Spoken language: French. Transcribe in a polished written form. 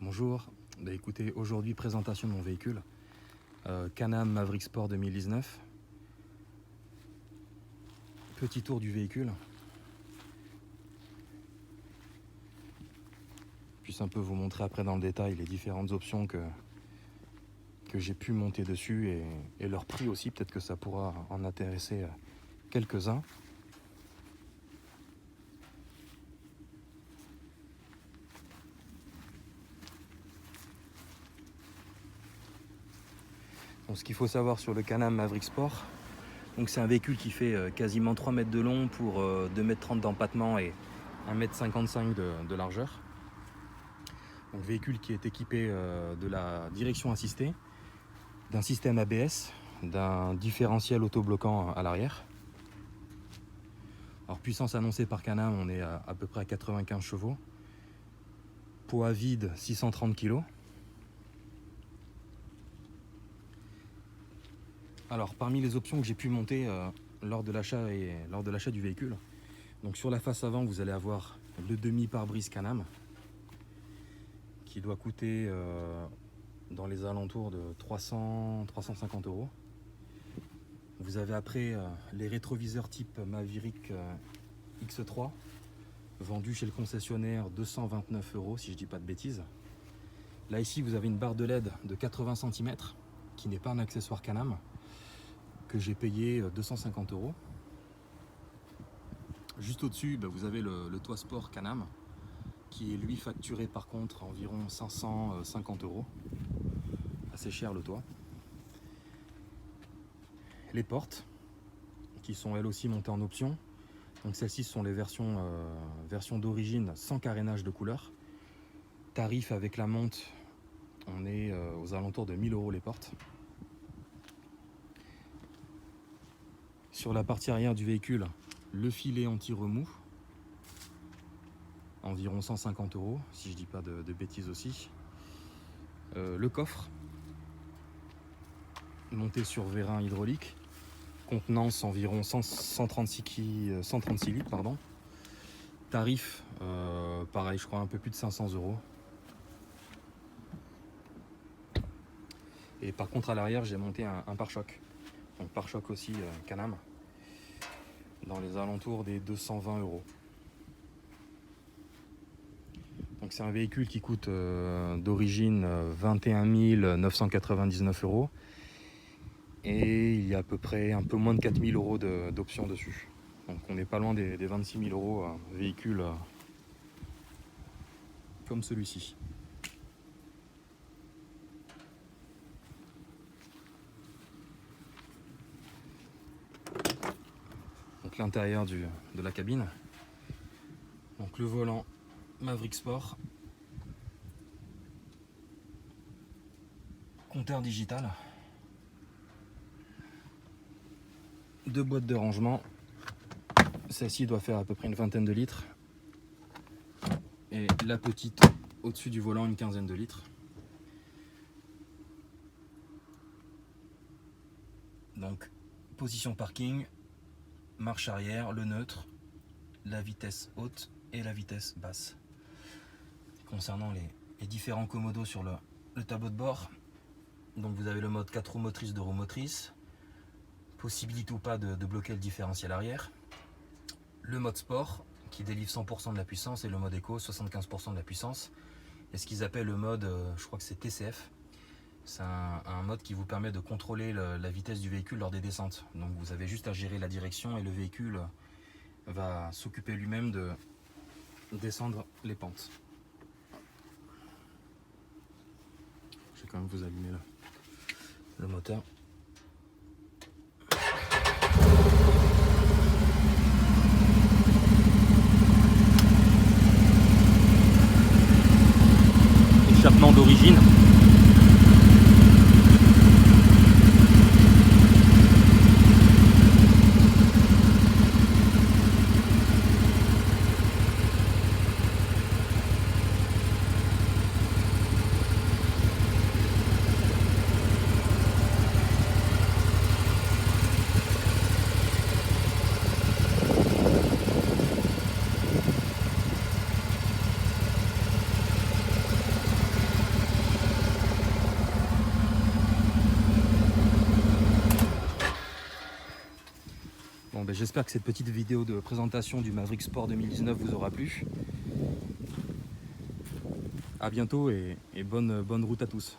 Bonjour, écoutez, aujourd'hui présentation de mon véhicule, Can-Am Maverick Sport 2019. Petit tour du véhicule. Je puisse un peu vous montrer après dans le détail les différentes options que j'ai pu monter dessus et leur prix aussi, peut-être que ça pourra en intéresser quelques-uns. Donc, ce qu'il faut savoir sur le Can-Am Maverick Sport, c'est un véhicule qui fait quasiment 3 mètres de long pour 2,30 m d'empattement et 1,55 m de largeur. Donc, véhicule qui est équipé de la direction assistée, d'un système ABS, d'un différentiel autobloquant à l'arrière. Alors, puissance annoncée par Can-Am, on est à peu près à 95 chevaux. Poids vide 630 kg. Alors, parmi les options que j'ai pu monter lors de l'achat du véhicule, donc sur la face avant, vous allez avoir le demi-pare-brise Can-Am qui doit coûter dans les alentours de 350 €. Vous avez après les rétroviseurs type Maverick X3 vendus chez le concessionnaire 229 € si je dis pas de bêtises. Là ici vous avez une barre de LED de 80 cm qui n'est pas un accessoire Can-Am que j'ai payé 250 €. Juste au-dessus, vous avez le toit sport Can-Am qui est lui facturé par contre environ 550 €. Assez cher le toit. Les portes qui sont elles aussi montées en option. Donc celles-ci sont les versions d'origine sans carénage de couleur. Tarif avec la monte, on est aux alentours de 1000 € les portes. Sur la partie arrière du véhicule, le filet anti-remous, environ 150 € si je dis pas de bêtises aussi. Le coffre, monté sur vérin hydraulique, contenance environ 136 litres. Pardon. Tarif, pareil, je crois un peu plus de 500 €. Et par contre à l'arrière, j'ai monté un pare-choc. Donc pare-choc aussi Can-Am, dans les alentours des 220 €. Donc c'est un véhicule qui coûte d'origine 21 999 €. Et il y a à peu près un peu moins de 4 000 € d'options dessus. Donc on n'est pas loin des 26 000 € véhicule comme celui-ci. Donc l'intérieur de la cabine. Donc le volant Maverick Sport. Compteur digital. 2 boîtes de rangement. Celle-ci doit faire à peu près une vingtaine de litres. Et la petite au-dessus du volant, une quinzaine de litres. Donc, position parking, marche arrière, le neutre, la vitesse haute et la vitesse basse. Concernant les différents commodos sur le tableau de bord, donc vous avez le mode 4 roues motrices, 2 roues motrices. Possibilité ou pas de bloquer le différentiel arrière. Le mode sport qui délivre 100% de la puissance et le mode éco 75% de la puissance. Et ce qu'ils appellent le mode, je crois que c'est TCF. C'est un mode qui vous permet de contrôler la vitesse du véhicule lors des descentes. Donc vous avez juste à gérer la direction et le véhicule va s'occuper lui-même de descendre les pentes. Je vais quand même vous allumer le moteur. Échappement d'origine. j'espère que cette petite vidéo de présentation du Maverick Sport 2019 vous aura plu. A bientôt et bonne route à tous.